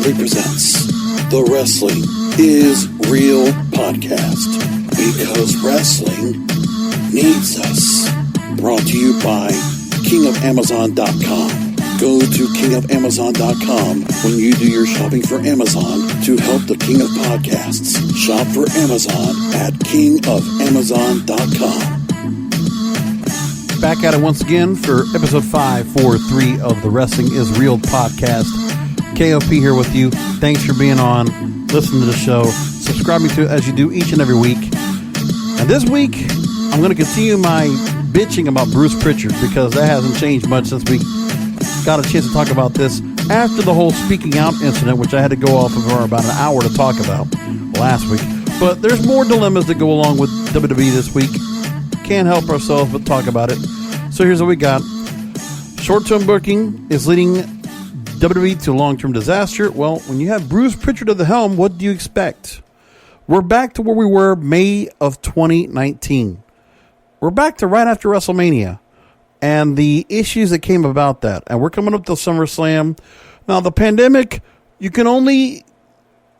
proudly presents the Wrestling is Real podcast, because wrestling needs us. Brought to you by kingofamazon.com. Go to kingofamazon.com when you do your shopping for Amazon to help the King of Podcasts. Shop for Amazon at kingofamazon.com. Back at it once again for episode 543 of the Wrestling is Real podcast. KOP here with you. Thanks for being on. Listen to the show. Subscribing to it as you do each and every week. And this week, I'm going to continue my bitching about Bruce Pritchard, because that hasn't changed much since we got a chance to talk about this after the whole speaking out incident, which I had to go off of for about an hour to talk about last week. But there's more dilemmas that go along with WWE this week. Can't help ourselves but talk about it. So here's what we got. Short-term booking is leading WWE to long-term disaster. Well, when you have Bruce Pritchard at the helm, what do you expect? We're back to where we were May of 2019. We're back to right after WrestleMania and the issues that came about that. And we're coming up to SummerSlam. Now, the pandemic, you can only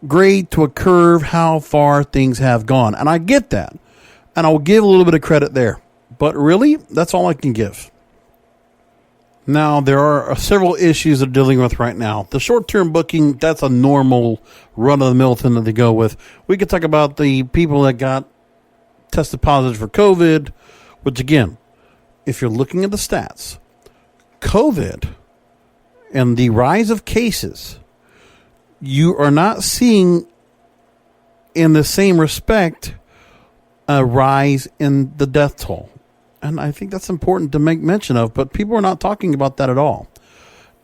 grade to a curve how far things have gone. And I get that. And I'll give a little bit of credit there. But really, that's all I can give. Now, there are several issues they're dealing with right now. The short-term booking, that's a normal run-of-the-mill thing that they go with. We could talk about the people that got tested positive for COVID, which, again, if you're looking at the stats, COVID and the rise of cases, you are not seeing in the same respect a rise in the death toll. And I think that's important to make mention of, but people are not talking about that at all.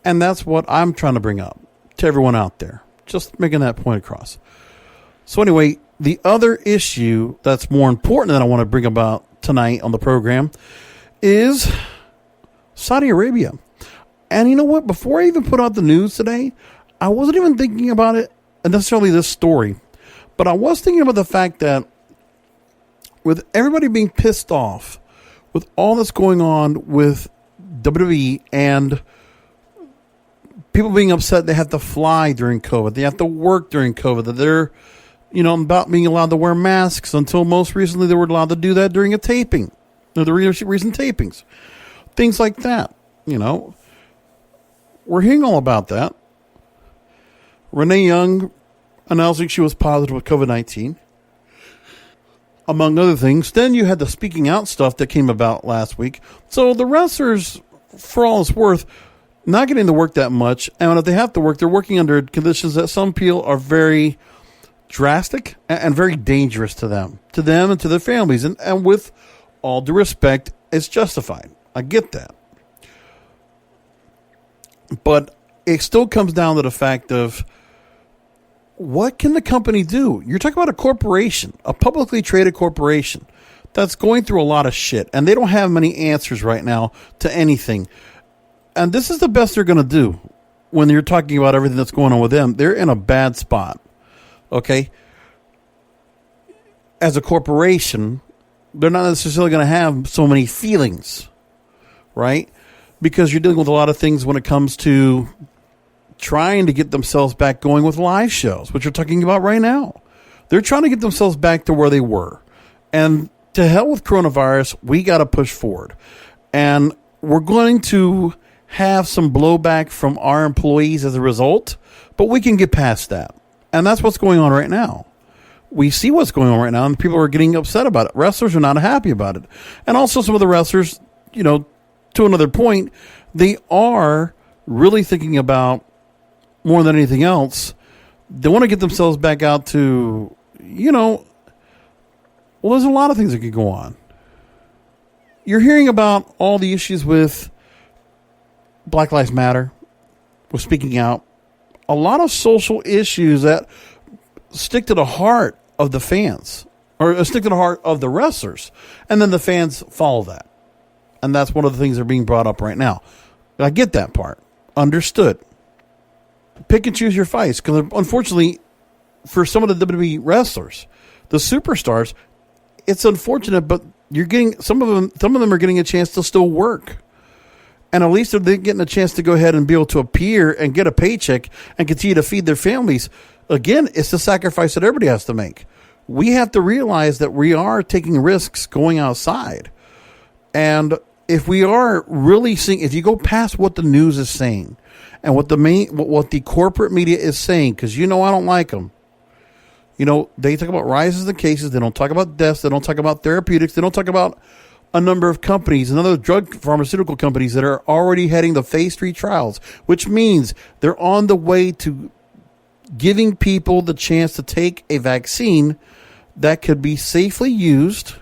And that's what I'm trying to bring up to everyone out there. Just making that point across. So anyway, the other issue that's more important that I want to bring about tonight on the program is Saudi Arabia. And you know what? Before I even put out the news today, I wasn't even thinking about it, necessarily this story. But I was thinking about the fact that with everybody being pissed off with all that's going on with WWE and people being upset they have to fly during COVID, they have to work during COVID, that they're, about being allowed to wear masks until most recently they were allowed to do that during a taping, the recent tapings, things like that. We're hearing all about that. Renee Young announcing she was positive with COVID-19. Among other things. Then you had the speaking out stuff that came about last week. So the wrestlers, for all it's worth, not getting to work that much. And if they have to work, they're working under conditions that some feel are very drastic and very dangerous to them and to their families. And with all due respect, it's justified. I get that. But it still comes down to the fact of, what can the company do? You're talking about a corporation, a publicly traded corporation that's going through a lot of shit, and they don't have many answers right now to anything. And this is the best they're going to do when you're talking about everything that's going on with them. They're in a bad spot, okay? As a corporation, they're not necessarily going to have so many feelings, right? Because you're dealing with a lot of things when it comes to trying to get themselves back going with live shows, which we're talking about right now. They're trying to get themselves back to where they were. And to hell with coronavirus, we got to push forward. And we're going to have some blowback from our employees as a result, but we can get past that. And that's what's going on right now. We see what's going on right now, and people are getting upset about it. Wrestlers are not happy about it. And also some of the wrestlers, to another point, they are really thinking about, more than anything else, they want to get themselves back out to, there's a lot of things that could go on. You're hearing about all the issues with Black Lives Matter, with speaking out, a lot of social issues that stick to the heart of the fans, or stick to the heart of the wrestlers, and then the fans follow that. And that's one of the things that are being brought up right now. I get that part. Understood. Pick and choose your fights, because unfortunately, for some of the WWE wrestlers, the superstars, it's unfortunate, but you're getting some of them are getting a chance to still work, And at least they're getting a chance to go ahead and be able to appear and get a paycheck and continue to feed their families. Again, it's the sacrifice that everybody has to make. We have to realize that we are taking risks going outside. And if we are really seeing, if you go past what the news is saying and what the corporate media is saying, because I don't like them. They talk about rises in cases. They don't talk about deaths. They don't talk about therapeutics. They don't talk about a number of companies and other pharmaceutical companies that are already heading the phase 3 trials, which means they're on the way to giving people the chance to take a vaccine that could be safely used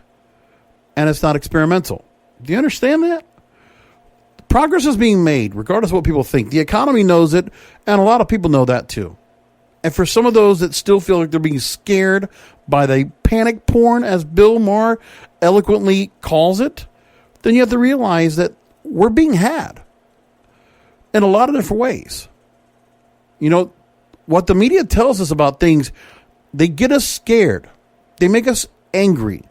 and it's not experimental. Do you understand that? Progress is being made, regardless of what people think. The economy knows it, and a lot of people know that too. And for some of those that still feel like they're being scared by the panic porn, as Bill Maher eloquently calls it, then you have to realize that we're being had in a lot of different ways. What the media tells us about things, they get us scared. They make us angry.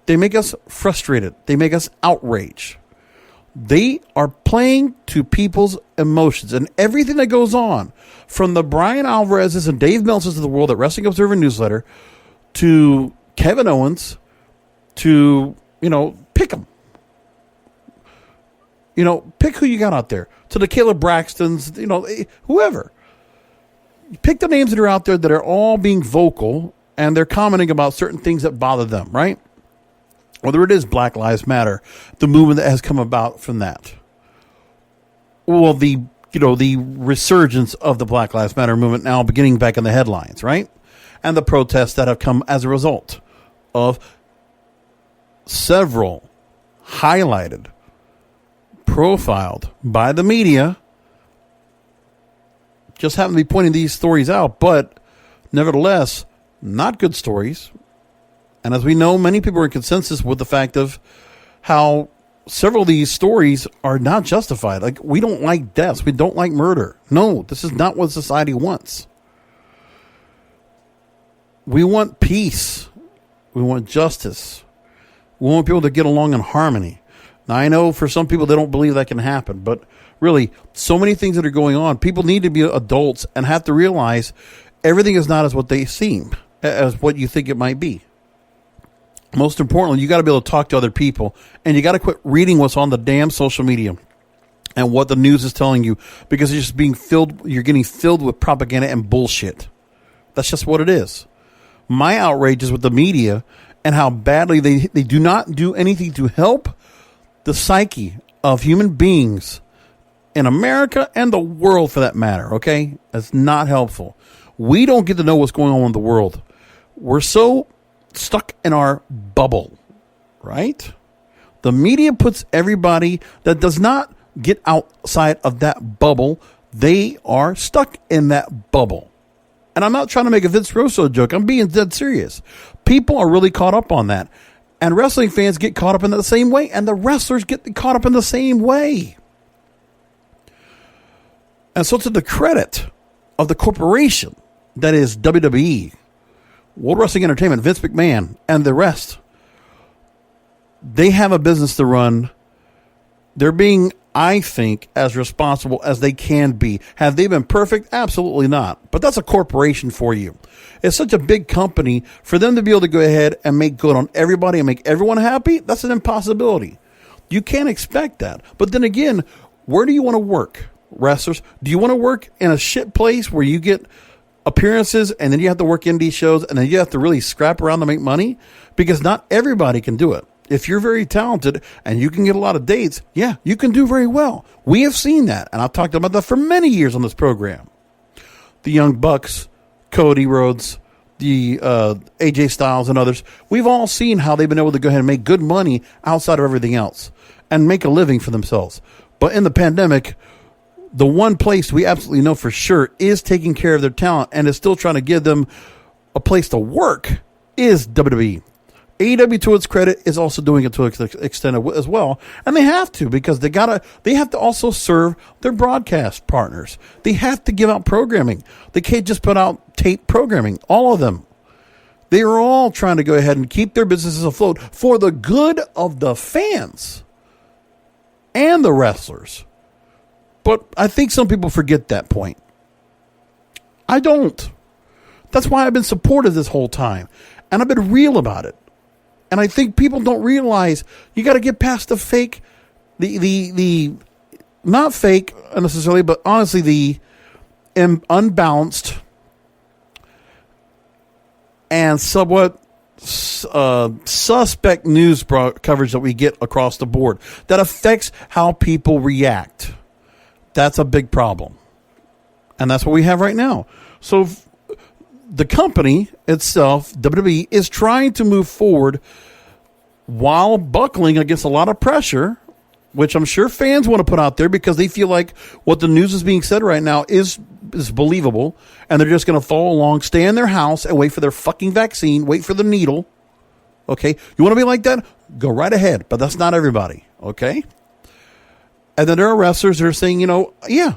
They make us frustrated. They make us outraged. They are playing to people's emotions. And everything that goes on, from the Brian Alvarez's and Dave Meltzer's of the world at Wrestling Observer Newsletter, to Kevin Owens, to, pick them. Pick who you got out there. To the Caleb Braxtons, whoever. Pick the names that are out there that are all being vocal and they're commenting about certain things that bother them, right? Whether it is Black Lives Matter, the movement that has come about from that. Well, the resurgence of the Black Lives Matter movement now beginning back in the headlines, right? And the protests that have come as a result of several highlighted, profiled by the media, just happen to be pointing these stories out, but nevertheless, not good stories. And as we know, many people are in consensus with the fact of how several of these stories are not justified. Like, we don't like deaths. We don't like murder. No, this is not what society wants. We want peace. We want justice. We want people to get along in harmony. Now, I know for some people, they don't believe that can happen, but really, so many things that are going on. People need to be adults and have to realize everything is not as what they seem, as what you think it might be. Most importantly, you got to be able to talk to other people, and you got to quit reading what's on the damn social media and what the news is telling you, because you're just you're getting filled with propaganda and bullshit. That's just what it is. My outrage is with the media and how badly they do not do anything to help the psyche of human beings in America and the world, for that matter, okay? That's not helpful. We don't get to know what's going on in the world. We're so stuck in our bubble, right? The media puts everybody that does not get outside of that bubble, they are stuck in that bubble. And I'm not trying to make a Vince Russo joke. I'm being dead serious. People are really caught up on that. And wrestling fans get caught up in the same way, and the wrestlers get caught up in the same way. And so, to the credit of the corporation that is WWE, World Wrestling Entertainment, Vince McMahon, and the rest, they have a business to run. They're being, I think, as responsible as they can be. Have they been perfect? Absolutely not. But that's a corporation for you. It's such a big company. For them to be able to go ahead and make good on everybody and make everyone happy, that's an impossibility. You can't expect that. But then again, where do you want to work, wrestlers? Do you want to work in a shit place where you get appearances and then you have to work indie shows and then you have to really scrap around to make money? Because not everybody can do it. If you're very talented and you can get a lot of dates, yeah, you can do very well. We have seen that, and I've talked about that for many years on this program. The Young Bucks, Cody Rhodes, the AJ Styles, and others, we've all seen how they've been able to go ahead and make good money outside of everything else and make a living for themselves. But in the pandemic, the one place we absolutely know for sure is taking care of their talent and is still trying to give them a place to work is WWE. AEW, to its credit, is also doing it to an extent as well, and they have to, because they have to also serve their broadcast partners. They have to give out programming. They can't just put out tape programming. All of them. They are all trying to go ahead and keep their businesses afloat for the good of the fans and the wrestlers. But I think some people forget that point. I don't. That's why I've been supportive this whole time. And I've been real about it. And I think people don't realize you got to get past the fake, the not fake necessarily, but honestly the unbalanced and somewhat suspect news coverage that we get across the board that affects how people react. That's a big problem. And that's what we have right now. So the company itself, WWE, is trying to move forward while buckling against a lot of pressure, which I'm sure fans want to put out there because they feel like what the news is being said right now is believable, and they're just going to follow along, stay in their house, and wait for their fucking vaccine, wait for the needle. Okay? You want to be like that? Go right ahead, but that's not everybody. Okay? And then there are wrestlers that are saying, yeah,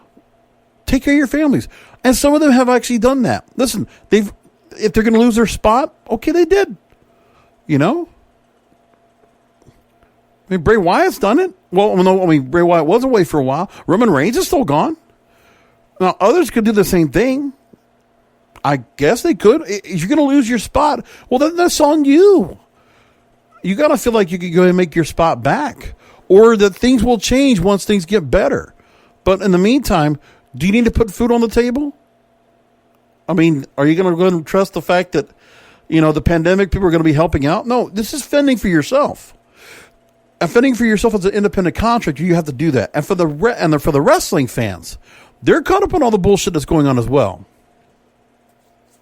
take care of your families. And some of them have actually done that. Listen, if they're going to lose their spot, okay, they did. I mean, Bray Wyatt's done it. Well, no, Bray Wyatt was away for a while. Roman Reigns is still gone. Now, others could do the same thing. I guess they could. If you're going to lose your spot, well, then that's on you. You got to feel like you could go ahead and make your spot back. Or that things will change once things get better. But in the meantime, do you need to put food on the table? I mean, are you going to go and trust the fact that, the pandemic, people are going to be helping out? No, this is fending for yourself. And fending for yourself as an independent contractor, you have to do that. And for the wrestling fans, they're caught up on all the bullshit that's going on as well.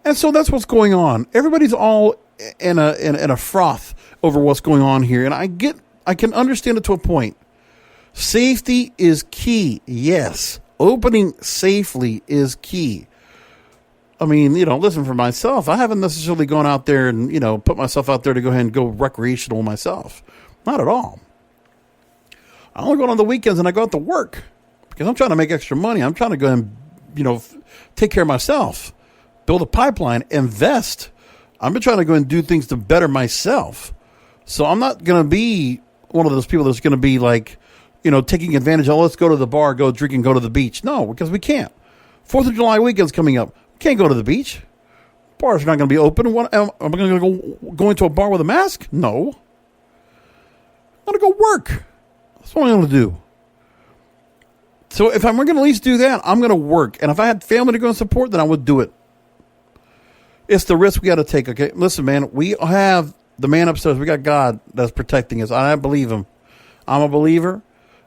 And so that's what's going on. Everybody's all in a froth over what's going on here. And I can understand it to a point. Safety is key. Yes. Opening safely is key. I mean, listen, for myself, I haven't necessarily gone out there and, put myself out there to go ahead and go recreational myself. Not at all. I only go on the weekends and I go out to work because I'm trying to make extra money. I'm trying to go and, take care of myself, build a pipeline, invest. I've been trying to go and do things to better myself. So I'm not going to be one of those people that's going to be like, taking advantage of, let's go to the bar, go drink and go to the beach. No, because we can't. 4th of July weekend's coming up. We can't go to the beach. Bars are not going to be open. Am I going to go into a bar with a mask? No. I'm going to go work. That's what I'm going to do. So if I'm going to at least do that, I'm going to work. And if I had family to go and support, then I would do it. It's the risk we got to take, okay? Listen, man, we have the man upstairs. We got God that's protecting us. I believe him. I'm a believer.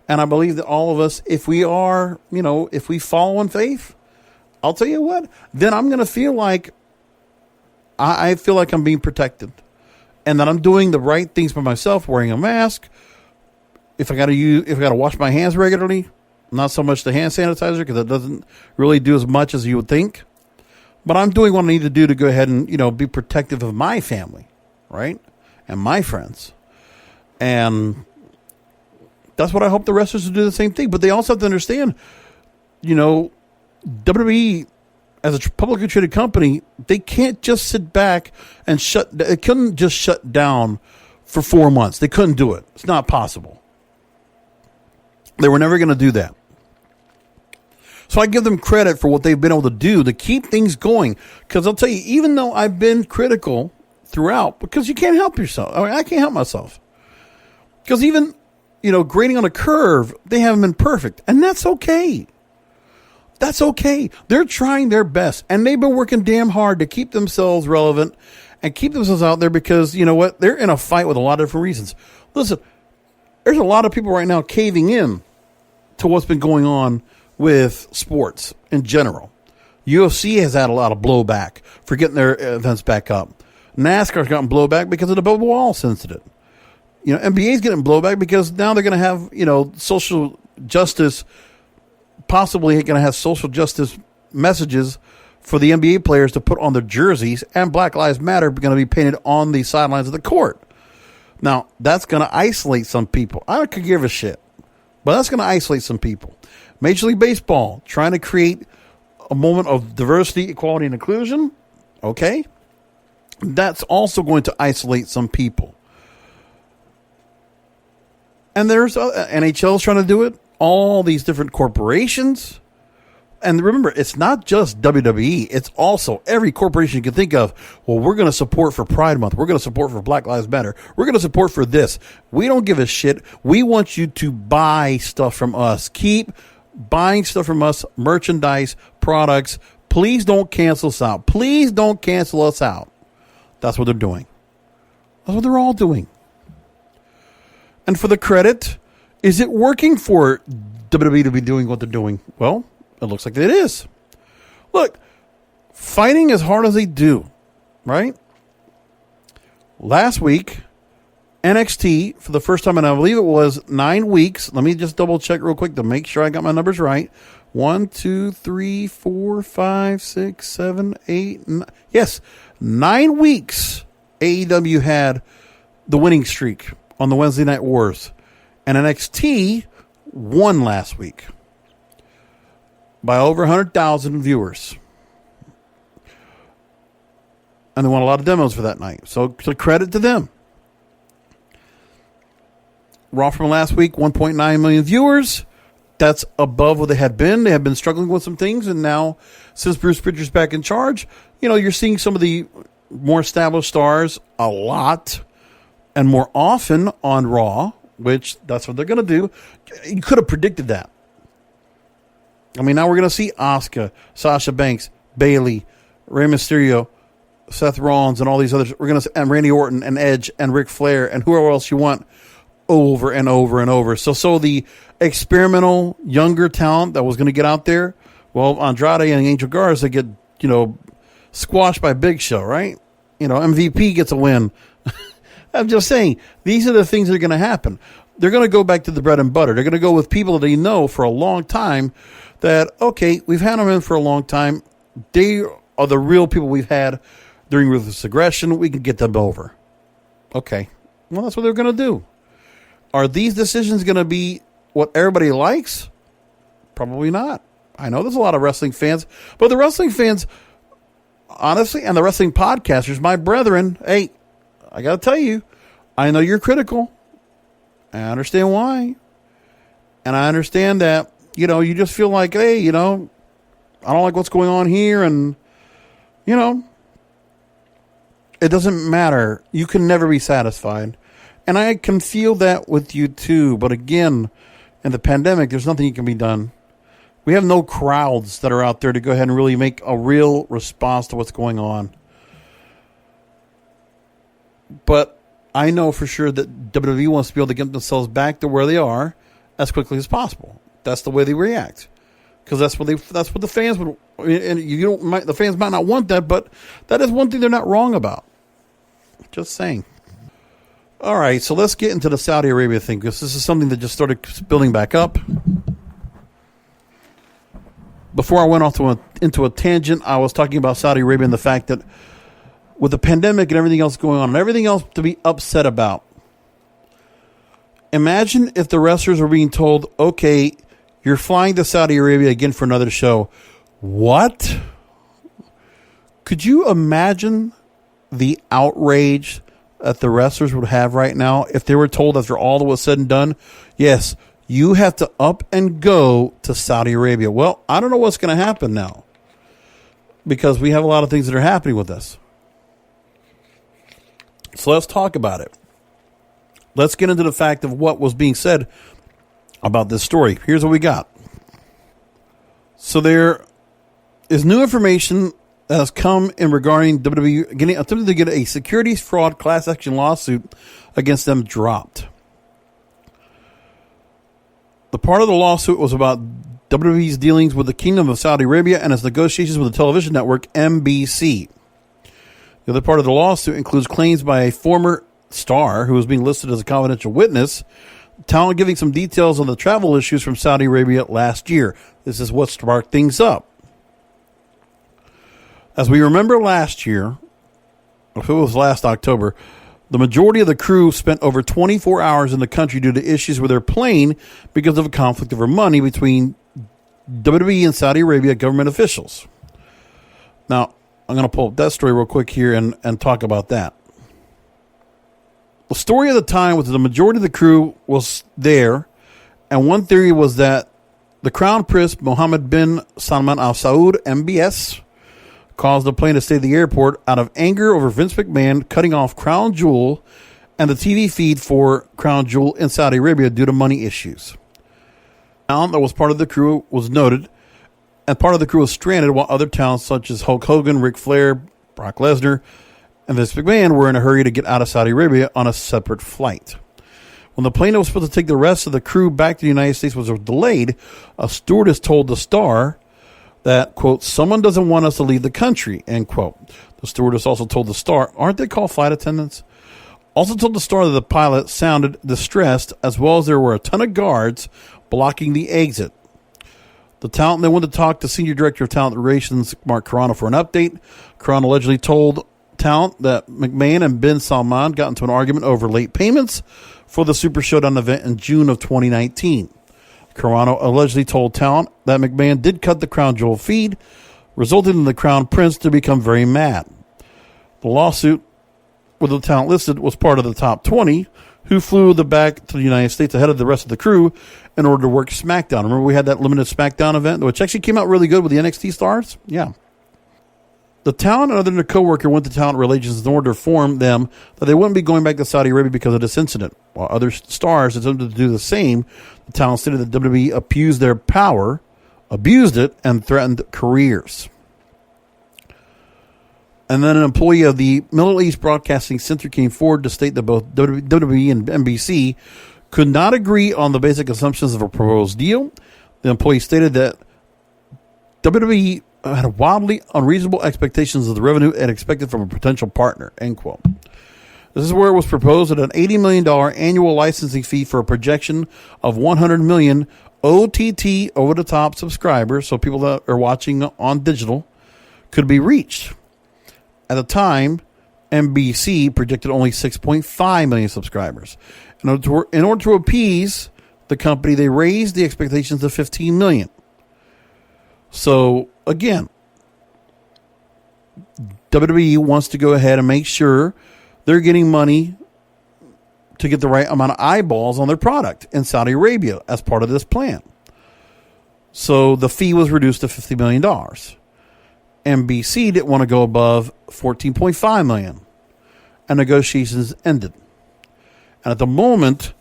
And I believe that all of us, if we are, if we follow in faith, I'll tell you what, then I'm going to feel like, I feel like I'm being protected. And that I'm doing the right things for myself, wearing a mask. If I got to wash my hands regularly, not so much the hand sanitizer, because it doesn't really do as much as you would think. But I'm doing what I need to do to go ahead and, be protective of my family, right? And my friends. And that's what I hope the wrestlers will do the same thing. But they also have to understand, WWE, as a publicly traded company, they can't just sit back and they couldn't just shut down for 4 months. They couldn't do it. It's not possible. They were never going to do that. So I give them credit for what they've been able to do to keep things going. Because I'll tell you, even though I've been critical throughout, because you can't help yourself. I mean, I can't help myself. Because even, grading on a curve, they haven't been perfect. And that's okay. That's okay. They're trying their best. And they've been working damn hard to keep themselves relevant and keep themselves out there because, you know what? They're in a fight with a lot of different reasons. Listen, there's a lot of people right now caving in to what's been going on with sports in general. UFC has had a lot of blowback for getting their events back up. NASCAR's gotten blowback because of the Bubba Wallace incident. NBA's getting blowback because now they're going to have, social justice, possibly going to have social justice messages for the NBA players to put on their jerseys, and Black Lives Matter are going to be painted on the sidelines of the court. Now, that's going to isolate some people. I could give a shit, but that's going to isolate some people. Major League Baseball, trying to create a moment of diversity, equality, and inclusion. Okay. That's also going to isolate some people. And there's NHL's trying to do it. all these different corporations. And remember, it's not just WWE. It's also every corporation you can think of. Well, we're going to support for Pride Month. We're going to support for Black Lives Matter. We're going to support for this. We don't give a shit. We want you to buy stuff from us. Keep buying stuff from us, merchandise, products. Please don't cancel us out. Please don't cancel us out. That's what they're doing. That's what they're all doing. And for the credit, is it working for WWE to be doing what they're doing? Well, it looks like it is. Look, fighting as hard as they do, right? Last week, NXT, for the first time, and I believe it was 9 weeks. Let me just double check real quick to make sure I got my numbers right. 1, 2, 3, 4, 5, 6, 7, 8, 9. Yes, 9 weeks AEW had the winning streak on the Wednesday Night Wars. And NXT won last week by over 100,000 viewers. And they won a lot of demos for that night. So credit to them. Raw from last week, 1.9 million viewers. That's above what they had been. They had been struggling with some things. And now, since Bruce Pritchard's back in charge, you're seeing some of the more established stars a lot and more often on Raw, which that's what they're going to do. You could have predicted that. I mean, now we're going to see Asuka, Sasha Banks, Bayley, Rey Mysterio, Seth Rollins, and all these others. We're going to and Randy Orton and Edge and Ric Flair and whoever else you want over and over and over. So the experimental younger talent that was going to get out there, well, Andrade and Angel Garza get squashed by Big Show, right? MVP gets a win. I'm just saying, these are the things that are going to happen. They're going to go back to the bread and butter. They're going to go with people that they know for a long time that, okay, we've had them in for a long time. They are the real people we've had during ruthless aggression. We can get them over. Okay. Well, that's what they're going to do. Are these decisions going to be what everybody likes? Probably not. I know there's a lot of wrestling fans, but the wrestling fans, honestly, and the wrestling podcasters, my brethren, hey, I got to tell you, I know you're critical. I understand why. And I understand that, you just feel like, hey, I don't like what's going on here. And, it doesn't matter. You can never be satisfied. And I can feel that with you too. But again, in the pandemic, there's nothing that can be done. We have no crowds that are out there to go ahead and really make a real response to what's going on. But I know for sure that WWE wants to be able to get themselves back to where they are as quickly as possible. That's the way they react, because that's what the fans would. And the fans might not want that, but that is one thing they're not wrong about. Just saying. All right, so let's get into the Saudi Arabia thing, because this is something that just started building back up. Before I went off into a tangent, I was talking about Saudi Arabia and the fact that with the pandemic and everything else going on and everything else to be upset about. Imagine if the wrestlers were being told, okay, you're flying to Saudi Arabia again for another show. What? Could you imagine the outrage that the wrestlers would have right now if they were told after all that was said and done, yes, you have to up and go to Saudi Arabia? Well, I don't know what's going to happen now, because we have a lot of things that are happening with this. So let's talk about it. Let's get into the fact of what was being said about this story. Here's what we got. So there is new information that has come in regarding WWE attempting to get a securities fraud class action lawsuit against them dropped. The part of the lawsuit was about WWE's dealings with the Kingdom of Saudi Arabia and its negotiations with the television network NBC. The other part of the lawsuit includes claims by a former star who was being listed as a confidential witness, talent giving some details on the travel issues from Saudi Arabia last year. This is what sparked things up. As we remember last year, if it was last October, the majority of the crew spent over 24 hours in the country due to issues with their plane because of a conflict over money between WWE and Saudi Arabia government officials. Now, I'm going to pull up that story real quick here and talk about that. The story of the time was that the majority of the crew was there, And one theory was that the Crown Prince Mohammed bin Salman Al Saud, MBS, caused the plane to stay at the airport out of anger over Vince McMahon cutting off Crown Jewel and the TV feed for Crown Jewel in Saudi Arabia due to money issues. Talent that was part of the crew was noted, and part of the crew was stranded while other talents such as Hulk Hogan, Ric Flair, Brock Lesnar, and Vince McMahon were in a hurry to get out of Saudi Arabia on a separate flight. When the plane that was supposed to take the rest of the crew back to the United States was delayed, a stewardess told the Star that, quote, someone doesn't want us to leave the country, end quote. The stewardess also told the Star, aren't they called flight attendants? Also told the Star that the pilot sounded distressed, as well as there were a ton of guards blocking the exit. The talent then went to talk to Senior Director of Talent Relations, Mark Carano, for an update. Carano allegedly told Talent that McMahon and bin Salman got into an argument over late payments for the Super Showdown event in June of 2019. Carano allegedly told Talent that McMahon did cut the Crown Jewel feed, resulting in the Crown Prince to become very mad. The lawsuit, with the Talent listed, was part of the top 20 who flew back to the United States ahead of the rest of the crew in order to work SmackDown. Remember we had that limited SmackDown event, which actually came out really good with the NXT stars? Yeah. The Talent and other co-worker went to Talent Relations in order to inform them that they wouldn't be going back to Saudi Arabia because of this incident. While other stars attempted to do the same, the Talent stated that WWE abused their power, abused it, and threatened careers. And then an employee of the Middle East Broadcasting Center came forward to state that both WWE and NBC could not agree on the basic assumptions of a proposed deal. The employee stated that WWE had wildly unreasonable expectations of the revenue and expected from a potential partner, end quote. This is where it was proposed that an $80 million annual licensing fee for a projection of 100 million OTT over-the-top subscribers, so people that are watching on digital, could be reached. At the time, NBC projected only 6.5 million subscribers. In order to appease the company, they raised the expectations to 15 million. So, again, WWE wants to go ahead and make sure they're getting money to get the right amount of eyeballs on their product in Saudi Arabia as part of this plan. So the fee was reduced to $50 million. NBC didn't want to go above $14.5 million, and negotiations ended. And at the moment,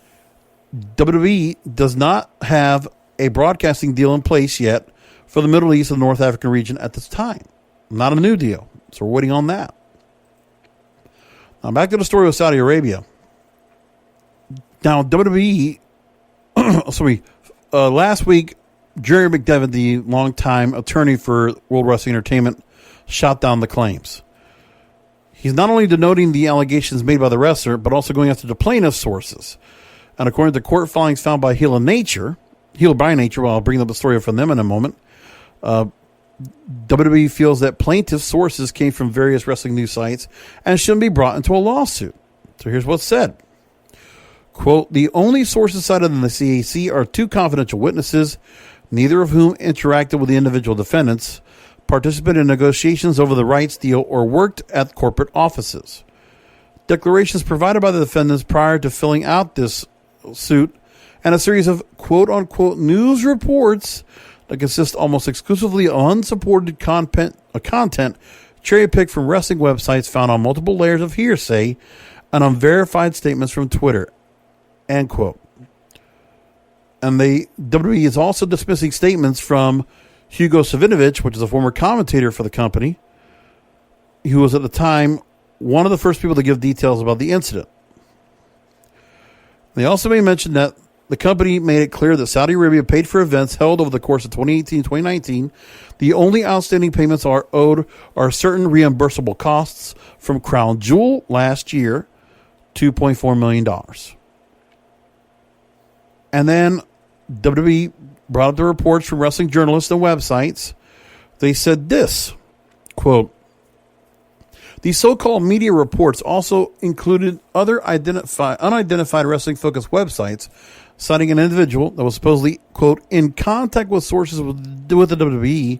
WWE does not have a broadcasting deal in place yet for the Middle East and North African region at this time. Not a new deal. So we're waiting on that. Now back to the story of Saudi Arabia. Now WWE, last week, Jerry McDevitt, the longtime attorney for World Wrestling Entertainment, shot down the claims. He's not only denoting the allegations made by the wrestler, but also going after the plaintiff's sources. And according to court filings found by Heel by Nature, well, I'll bring up the story from them in a moment, WWE feels that plaintiff sources came from various wrestling news sites and shouldn't be brought into a lawsuit. So here's what's said. Quote, the only sources cited in the CAC are two confidential witnesses, neither of whom interacted with the individual defendants, participated in negotiations over the rights deal, or worked at corporate offices. Declarations provided by the defendants prior to filling out this suit and a series of quote-unquote news reports that consist almost exclusively of unsupported content cherry-picked from wrestling websites found on multiple layers of hearsay and unverified statements from Twitter, end quote. And WWE is also dismissing statements from Hugo Savinovich, which is a former commentator for the company, who was at the time one of the first people to give details about the incident. They also may mention that the company made it clear that Saudi Arabia paid for events held over the course of 2018-2019. The only outstanding payments owed are certain reimbursable costs from Crown Jewel last year, $2.4 million. And then WWE brought up the reports from wrestling journalists and websites. They said this, quote, the so-called media reports also included other unidentified wrestling-focused websites citing an individual that was supposedly, quote, in contact with sources with the WWE,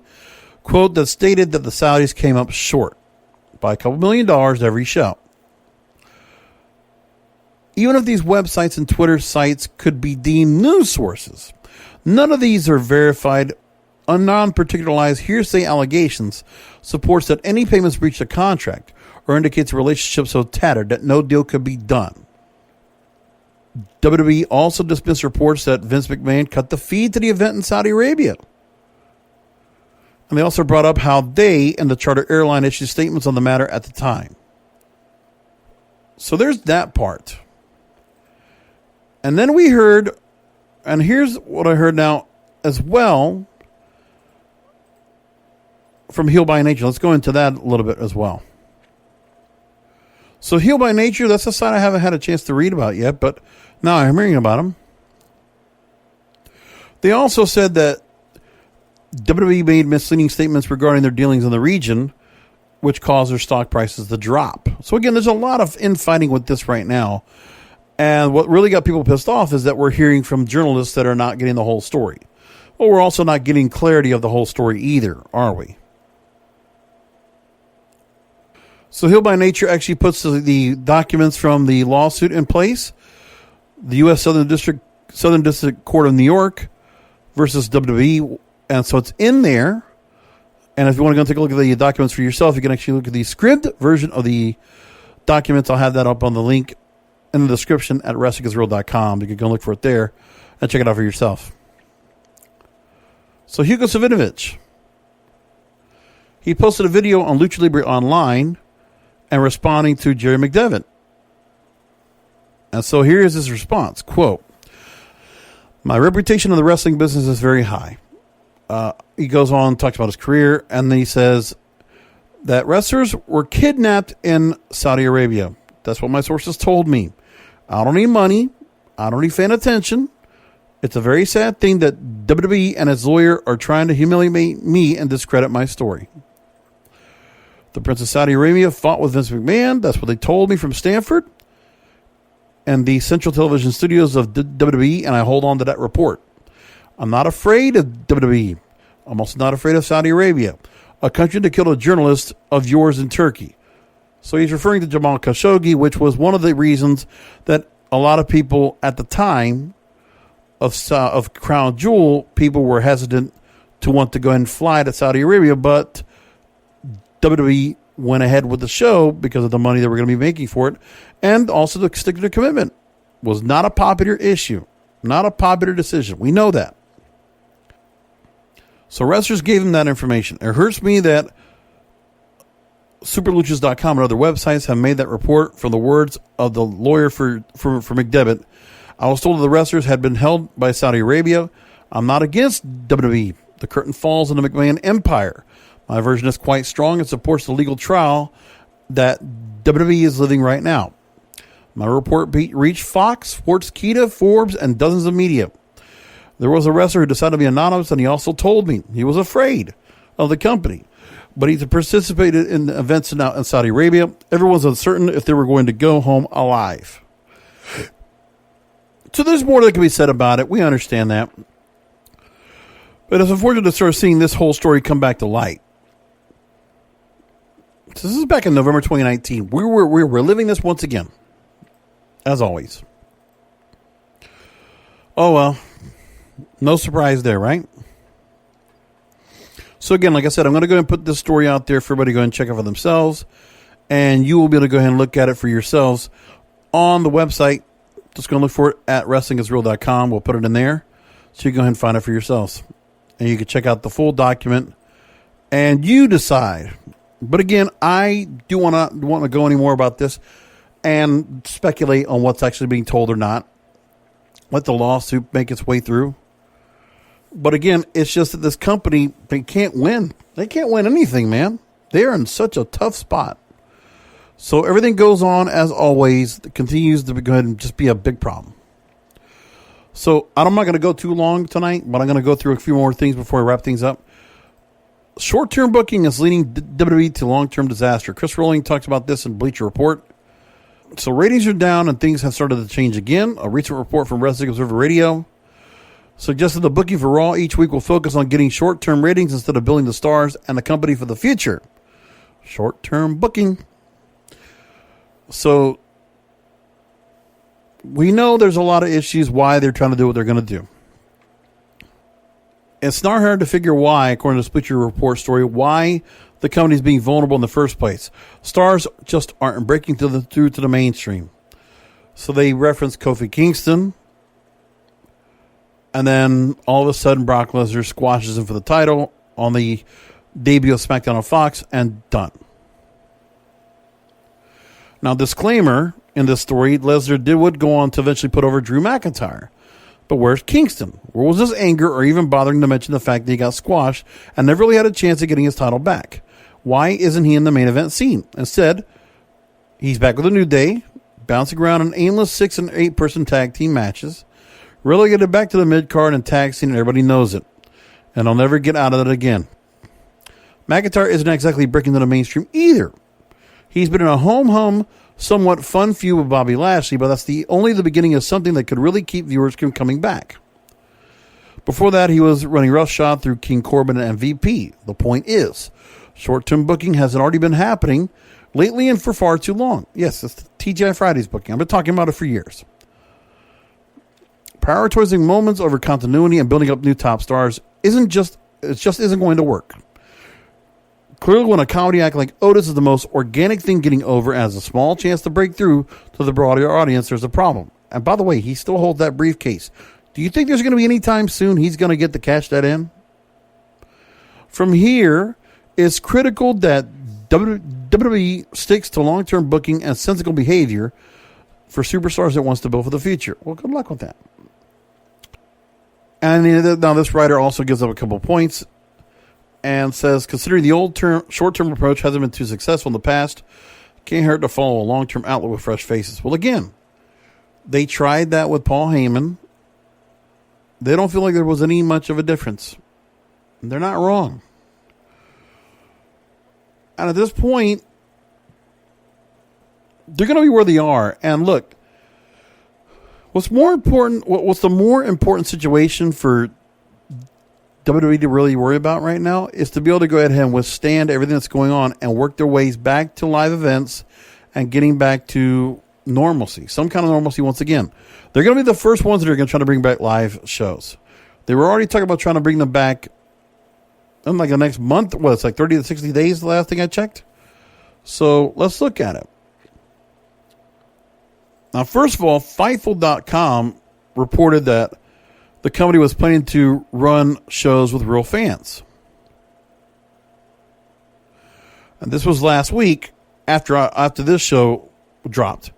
quote, that stated that the Saudis came up short by a couple $1 million every show. even if these websites and Twitter sites could be deemed news sources. None of these are verified, non-particularized hearsay allegations supports that any payments breached a contract or indicates a relationship so tattered that no deal could be done. WWE also dismissed reports that Vince McMahon cut the fee to the event in Saudi Arabia. And they also brought up how they and the charter airline issued statements on the matter at the time. So there's that part. And then we heard, and here's what I heard now as well from Heel by Nature. Let's go into that a little bit as well. So Heel by Nature, that's a site I haven't had a chance to read about yet, but now I'm hearing about them. They also said that WWE made misleading statements regarding their dealings in the region, which caused their stock prices to drop. So again, there's a lot of infighting with this right now. And what really got people pissed off is that we're hearing from journalists that are not getting the whole story. Well, we're also not getting clarity of the whole story either, are we? So Heel by Nature actually puts the documents from the lawsuit in place. The U.S. Southern District Court of New York versus WWE. And so it's in there. And if you want to go take a look at the documents for yourself, you can actually look at the script version of the documents. I'll have that up on the link in the description at wrestlingisreal.com. You can go look for it there and check it out for yourself. So Hugo Savinovich, he posted a video on Lucha Libre Online and responding to Jerry McDevitt. And so here is his response, quote, "My reputation in the wrestling business is very high." He goes on, talks about his career, and then he says that wrestlers were kidnapped in Saudi Arabia. That's what my sources told me. I don't need money. I don't need fan attention. It's a very sad thing that WWE and its lawyer are trying to humiliate me and discredit my story. The Prince of Saudi Arabia fought with Vince McMahon. That's what they told me from Stanford and the Central Television Studios of WWE, and I hold on to that report. I'm not afraid of WWE. I'm also not afraid of Saudi Arabia, a country that killed a journalist of yours in Turkey. So he's referring to Jamal Khashoggi, which was one of the reasons that a lot of people at the time of Crown Jewel, people were hesitant to want to go ahead and fly to Saudi Arabia, but WWE went ahead with the show because of the money they were going to be making for it, and also to stick to their commitment. Was not a popular issue, not a popular decision. We know that. So wrestlers gave him that information. It hurts me that superluchas.com and other websites have made that report from the words of the lawyer for McDevitt. I was told that the wrestlers had been held by Saudi Arabia. I'm not against WWE. The curtain falls on the McMahon empire. My version is quite strong and supports the legal trial that WWE is living right now. My report reached Fox, Sportskeeda, Forbes, and dozens of media. There was a wrestler who decided to be anonymous, and he also told me he was afraid of the company. But he participated in the events in Saudi Arabia. Everyone's uncertain if they were going to go home alive. So there's more that can be said about it. We understand that. But it's unfortunate to start seeing this whole story come back to light. So this is back in November 2019. We're living this once again. As always. Oh, well. No surprise there, right? So again, like I said, I'm going to go ahead and put this story out there for everybody to go and check it for themselves. And you will be able to go ahead and look at it for yourselves on the website. Just going to look for it at wrestlingisreal.com. We'll put it in there. So you can go ahead and find it for yourselves. And you can check out the full document. And you decide. But again, I do want to go any more about this and speculate on what's actually being told or not. Let the lawsuit make its way through. But again, it's just that this company, they can't win. They can't win anything, man. They're in such a tough spot. So everything goes on as always. It continues to go ahead and just be a big problem. So I'm not going to go too long tonight, but I'm going to go through a few more things before I wrap things up. Short-term booking is leading WWE to long-term disaster. Chris Rowling talks about this in Bleacher Report. So ratings are down and things have started to change again. A recent report from Wrestling Observer Radio suggested the booking for Raw each week will focus on getting short-term ratings instead of building the stars and the company for the future. Short-term booking. So we know there's a lot of issues why they're trying to do what they're going to do. It's not hard to figure why, according to Split Your Report story, why the company's being vulnerable in the first place. Stars just aren't breaking through to the mainstream. So they reference Kofi Kingston, and then all of a sudden Brock Lesnar squashes him for the title on the debut of SmackDown on Fox, and done. Now, disclaimer in this story, Lesnar would go on to eventually put over Drew McIntyre. But where's Kingston? Where was his anger or even bothering to mention the fact that he got squashed and never really had a chance of getting his title back? Why isn't he in the main event scene? Instead, he's back with a New Day, bouncing around in aimless 6 and 8 person tag team matches, relegated back to the mid-card and tag scene, and everybody knows it. And I'll never get out of it again. McIntyre isn't exactly breaking to the mainstream either. He's been in a home, somewhat fun feud with Bobby Lashley, but that's only the beginning of something that could really keep viewers from coming back. Before that, he was running roughshod through King Corbin and MVP. The point is, short-term booking hasn't already been happening lately and for far too long. Yes, it's the TGI Fridays booking. I've been talking about it for years. Prioritizing moments over continuity and building up new top stars isn't going to work. Clearly, when a comedy act like Otis is the most organic thing getting over and has a small chance to break through to the broader audience, there's a problem. And by the way, he still holds that briefcase. Do you think there's going to be any time soon he's going to get to cash that in? From here, it's critical that WWE sticks to long-term booking and sensible behavior for superstars that wants to build for the future. Well, good luck with that. And now this writer also gives up a couple of points and says, considering the short-term approach hasn't been too successful in the past, can't hurt to follow a long-term outlook with fresh faces. Well, again, they tried that with Paul Heyman. They don't feel like there was any much of a difference. They're not wrong. And at this point, they're going to be where they are. And look, what's the more important situation for WWE to really worry about right now is to be able to go ahead and withstand everything that's going on and work their ways back to live events and getting back to normalcy, some kind of normalcy once again. They're going to be the first ones that are going to try to bring back live shows. They were already talking about trying to bring them back in like the next month. Well, it's like 30 to 60 days, the last thing I checked. So let's look at it. Now, first of all, Fightful.com reported that the company was planning to run shows with real fans. And this was last week after this show dropped.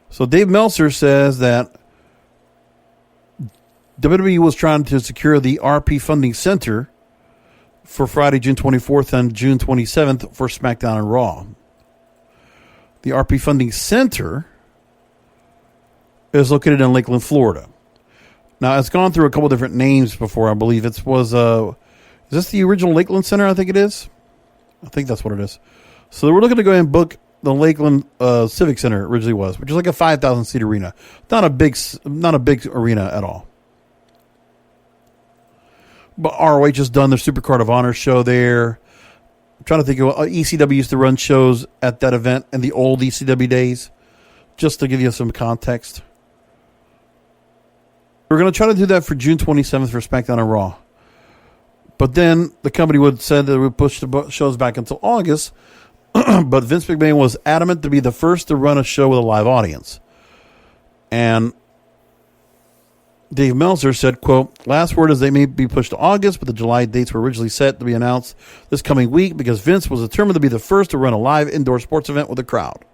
So Dave Meltzer says that WWE was trying to secure the RP Funding Center for Friday, June 24th and June 27th for SmackDown and Raw. The RP Funding Center is located in Lakeland, Florida. Now, it's gone through a couple different names before, I believe. Is this the original Lakeland Center, I think it is? I think that's what it is. So they were looking to go ahead and book the Lakeland Civic Center originally was, which is like a 5,000-seat arena. Not a big arena at all. But ROH has done their Supercard of Honor show there. I'm trying to think of ECW used to run shows at that event in the old ECW days, just to give you some context. We're going to try to do that for June 27th for SmackDown and Raw. But then the company said that we would push the shows back until August. But Vince McMahon was adamant to be the first to run a show with a live audience. And Dave Meltzer said, quote, last word is they may be pushed to August, but the July dates were originally set to be announced this coming week because Vince was determined to be the first to run a live indoor sports event with a crowd.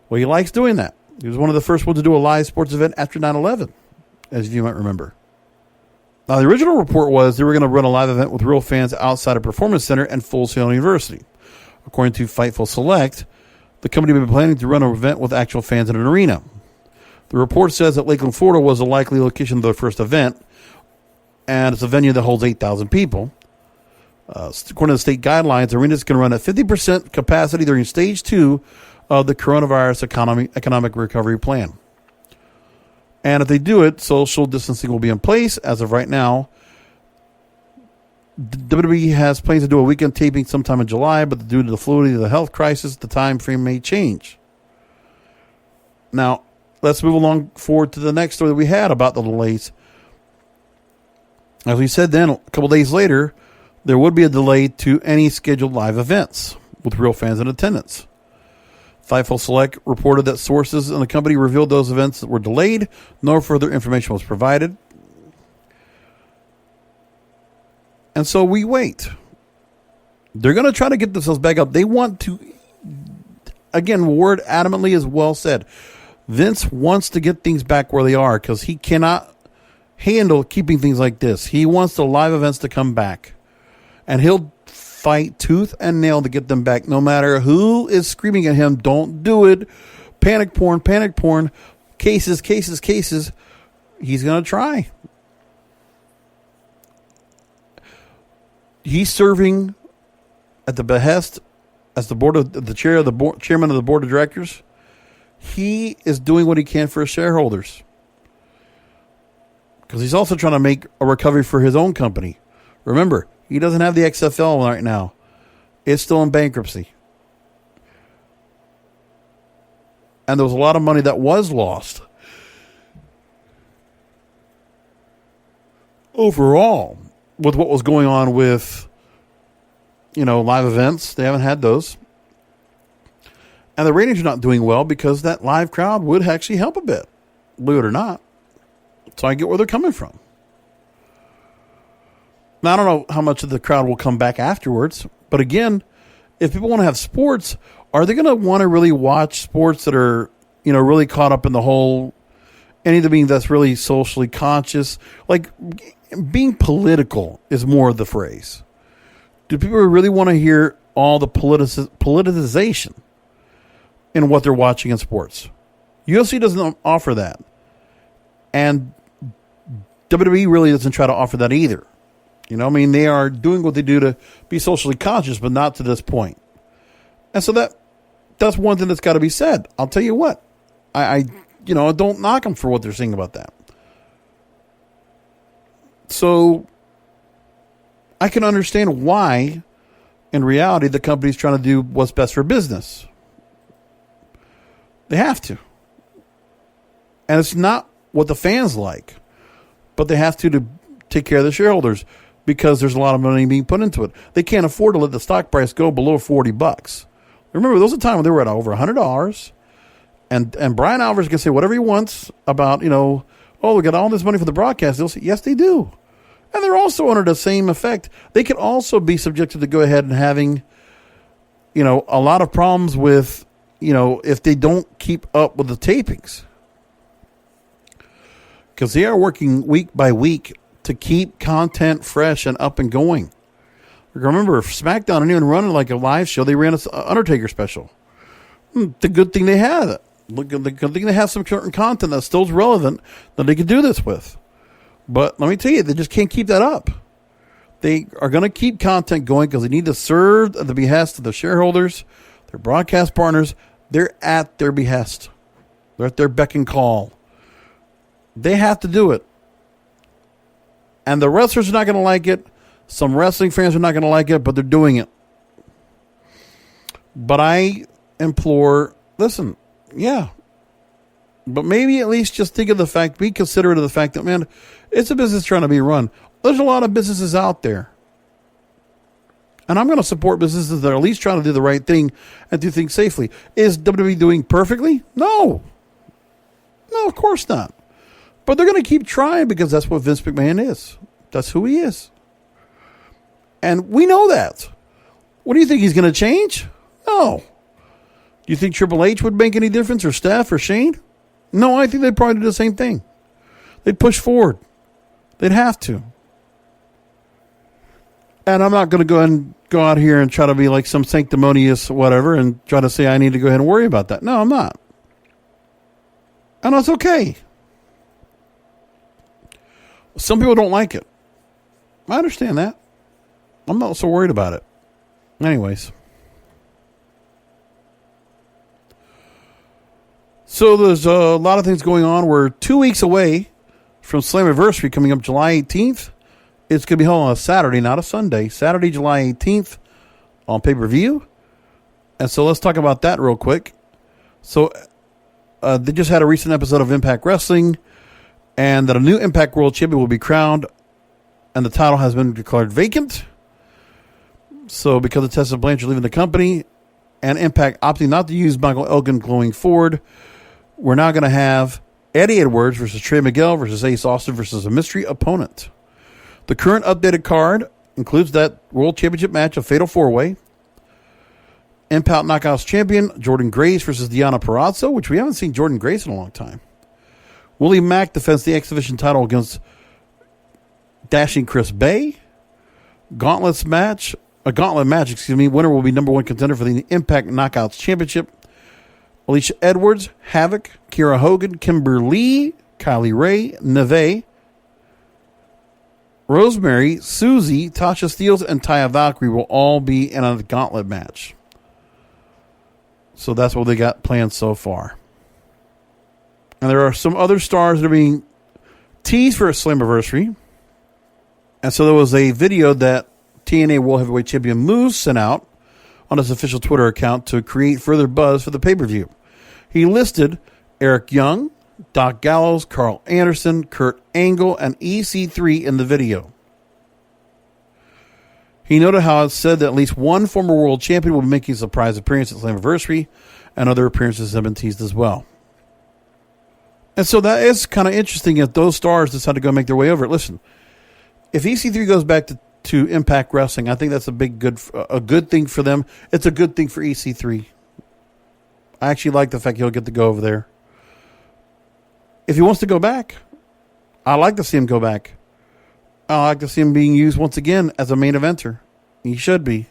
Well, he likes doing that. He was one of the first ones to do a live sports event after 9/11, as you might remember. Now, the original report was they were going to run a live event with real fans outside a performance center and Full Sail University. According to Fightful Select, the company had been planning to run an event with actual fans in an arena. The report says that Lakeland, Florida was a likely location of the first event, and it's a venue that holds 8,000 people. According to the state guidelines, the arena is going to run at 50% capacity during Stage 2 of the coronavirus economic recovery plan. And if they do it, social distancing will be in place. As of right now, WWE has plans to do a weekend taping sometime in July, but due to the fluidity of the health crisis, the time frame may change. Now, let's move along forward to the next story that we had about the delays. As we said then, a couple days later, there would be a delay to any scheduled live events with real fans in attendance. Fightful Select reported that sources in the company revealed those events that were delayed. No further information was provided. And so we wait. They're going to try to get themselves back up. They want to, again, word adamantly is well said. Vince wants to get things back where they are because he cannot handle keeping things like this. He wants the live events to come back. And he'll fight tooth and nail to get them back. No matter who is screaming at him, don't do it. Panic porn, cases. He's going to try. He's serving at the behest as chairman of the board of directors. He is doing what he can for his shareholders. Because he's also trying to make a recovery for his own company. Remember, he doesn't have the XFL right now. It's still in bankruptcy. And there was a lot of money that was lost. Overall, with what was going on with, live events, they haven't had those. And the ratings are not doing well because that live crowd would actually help a bit, believe it or not. So I get where they're coming from. Now, I don't know how much of the crowd will come back afterwards. But again, if people want to have sports, are they going to want to really watch sports that are, really caught up in the whole, anything that's really socially conscious? Like, being political is more of the phrase. Do people really want to hear all the politicization in what they're watching in sports? UFC doesn't offer that. And WWE really doesn't try to offer that either. They are doing what they do to be socially conscious, but not to this point. And so that's one thing that's got to be said. I'll tell you what. I don't knock them for what they're saying about that. So I can understand why, in reality, the company's trying to do what's best for business. They have to. And it's not what the fans like, but they have to take care of the shareholders because there's a lot of money being put into it. They can't afford to let the stock price go below $40. Remember, there was a time when they were at over $100, and Brian Alvarez can say whatever he wants about, we got all this money for the broadcast. They'll say, yes, they do. And they're also under the same effect. They could also be subjected to go ahead and having, a lot of problems with, if they don't keep up with the tapings. Because they are working week by week to keep content fresh and up and going. Remember, SmackDown didn't even run like a live show. They ran an Undertaker special. The good thing they had. The good thing they have some certain content that still is relevant that they could do this with. But let me tell you, they just can't keep that up. They are going to keep content going because they need to serve at the behest of the shareholders, their broadcast partners. They're at their behest. They're at their beck and call. They have to do it. And the wrestlers are not going to like it. Some wrestling fans are not going to like it, but they're doing it. But I implore, listen, yeah. But maybe at least just think of the fact, be considerate of the fact that, man, it's a business trying to be run. There's a lot of businesses out there. And I'm going to support businesses that are at least trying to do the right thing and do things safely. Is WWE doing perfectly? No. No, of course not. But they're going to keep trying because that's what Vince McMahon is. That's who he is. And we know that. What do you think? He's going to change? No. Do you think Triple H would make any difference, or Steph, or Shane? No, I think they'd probably do the same thing. They'd push forward. They'd have to. And I'm not going to go out here and try to be like some sanctimonious whatever and try to say I need to go ahead and worry about that. No, I'm not. And that's okay. Some people don't like it. I understand that. I'm not so worried about it. Anyways. So there's a lot of things going on. We're 2 weeks away from Slammiversary coming up July 18th. It's going to be held on a Saturday, not a Sunday. Saturday, July 18th on pay-per-view. And so let's talk about that real quick. So they just had a recent episode of Impact Wrestling, and that a new Impact World Champion will be crowned, and the title has been declared vacant. So because of Tessa Blanchard leaving the company, and Impact opting not to use Michael Elgin going forward, we're now going to have Eddie Edwards versus Trey Miguel versus Ace Austin versus a mystery opponent. The current updated card includes that World Championship match, a Fatal 4-Way. Impact Knockouts Champion Jordan Grace versus Deonna Purrazzo, which we haven't seen Jordan Grace in a long time. Willie Mack defends the X Division title against Dashing Chris Bay. Gauntlet match. Winner will be number one contender for the Impact Knockouts Championship. Alicia Edwards, Havoc, Kiera Hogan, Kimber Lee, Kylie Ray, Neve, Rosemary, Susie, Tasha Steelz, and Taya Valkyrie will all be in a gauntlet match. So that's what they got planned so far. And there are some other stars that are being teased for a Slammiversary. And so there was a video that TNA World Heavyweight Champion Moose sent out on his official Twitter account to create further buzz for the pay-per-view. He listed Eric Young, Doc Gallows, Carl Anderson, Kurt Angle, and EC3 in the video. He noted how it said that at least one former world champion will be making a surprise appearance at Slammiversary, and other appearances have been teased as well. And so that is kind of interesting if those stars decide to go make their way over. Listen, if EC3 goes back to Impact Wrestling, I think that's a good thing for them. It's a good thing for EC3. I actually like the fact he'll get to go over there. If he wants to go back, I like to see him go back. I like to see him being used once again as a main eventer. He should be.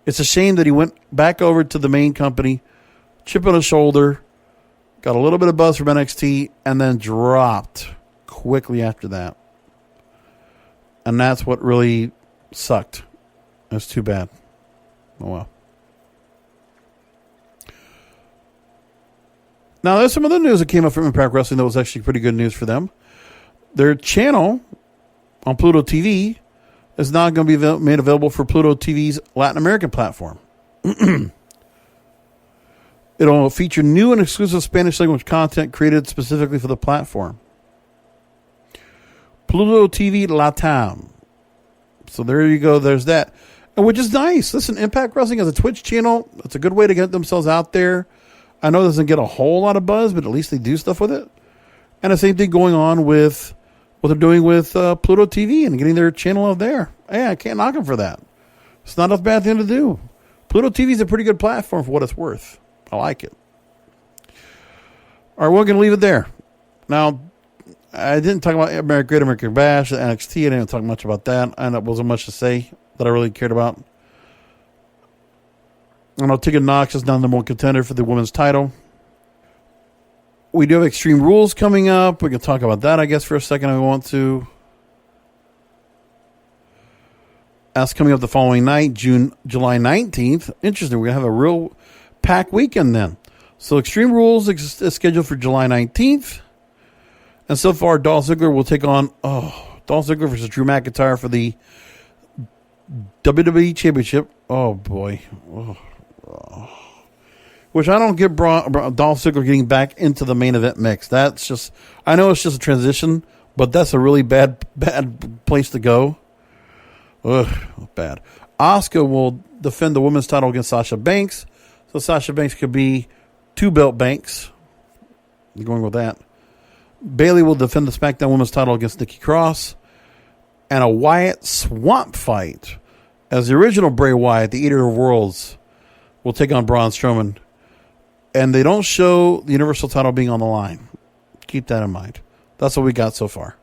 It's a shame that he went back over to the main company, chip on his shoulder, got a little bit of buzz from NXT, and then dropped quickly after that. And that's what really sucked. That's too bad. Oh, well. Now, there's some other news that came up from Impact Wrestling that was actually pretty good news for them. Their channel on Pluto TV is now going to be made available for Pluto TV's Latin American platform. It'll feature new and exclusive Spanish language content created specifically for the platform. Pluto TV Latam. So there you go. There's that. And which is nice. Listen, Impact Wrestling has a Twitch channel. It's a good way to get themselves out there. I know it doesn't get a whole lot of buzz, but at least they do stuff with it. And the same thing going on with what they're doing with Pluto TV and getting their channel out there. Hey, I can't knock them for that. It's not a bad thing to do. Pluto TV is a pretty good platform for what it's worth. I like it. All right, we're going to leave it there. Now, I didn't talk about Great American Bash, NXT. I didn't talk much about that. And it wasn't much to say that I really cared about. I know Tegan Nox is now the number one contender for the women's title. We do have Extreme Rules coming up. We can talk about that, I guess, for a second if we want to. That's coming up the following night, July 19th. Interesting. We're going to have a real packed weekend then. So Extreme Rules is scheduled for July 19th. And so far, Dolph Ziggler will take on Dolph Ziggler versus Drew McIntyre for the WWE Championship. Oh, boy. Which I don't get Dolph Ziggler getting back into the main event mix. That's just, I know it's just a transition, but that's a really bad place to go. Ugh, bad. Asuka will defend the women's title against Sasha Banks. So Sasha Banks could be 2-belt Banks. I'm going with that. Bayley will defend the SmackDown women's title against Nikki Cross. And a Wyatt swamp fight as the original Bray Wyatt, the Eater of Worlds, will take on Braun Strowman. And they don't show the Universal title being on the line. Keep that in mind. That's what we got so far.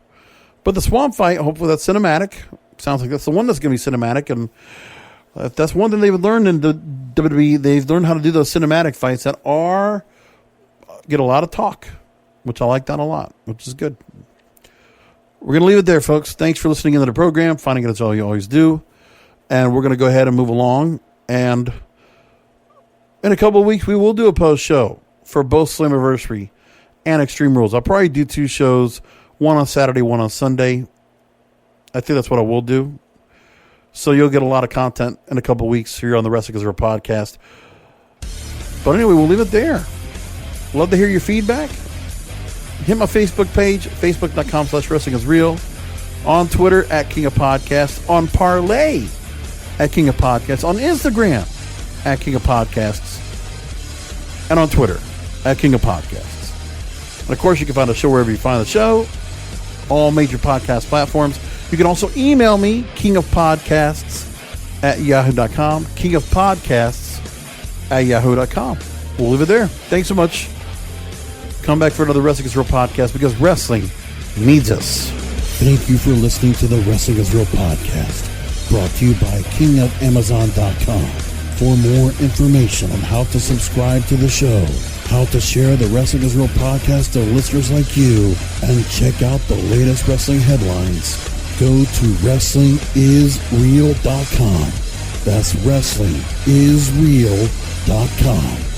But the swamp fight, hopefully that's cinematic. Sounds like that's the one that's going to be cinematic. And if that's one thing they've learned in the WWE, they've learned how to do those cinematic fights that get a lot of talk, which I like that a lot, which is good. We're going to leave it there, folks. Thanks for listening into the program. Finding it as all you always do. And we're going to go ahead and move along. And in a couple of weeks, we will do a post show for both Slammiversary and Extreme Rules. I'll probably do 2 shows, one on Saturday, one on Sunday. I think that's what I will do. So you'll get a lot of content in a couple of weeks here on the Wrestling is Real podcast. But anyway, we'll leave it there. Love to hear your feedback. Hit my Facebook page, facebook.com/wrestlingisreal. On Twitter, @King of Podcasts. On Parlay, @King of Podcasts. On Instagram, @King of Podcasts. And on Twitter, @King of Podcasts. And of course, you can find the show wherever you find the show. All major podcast platforms. You can also email me, kingofpodcasts@yahoo.com. kingofpodcasts@yahoo.com. We'll leave it there. Thanks so much. Come back for another Wrestling is Real podcast because wrestling needs us. Thank you for listening to the Wrestling is Real podcast, brought to you by kingofamazon.com. For more information on how to subscribe to the show, how to share the Wrestling is Real podcast to listeners like you, and check out the latest wrestling headlines, go to wrestlingisreal.com. That's wrestlingisreal.com.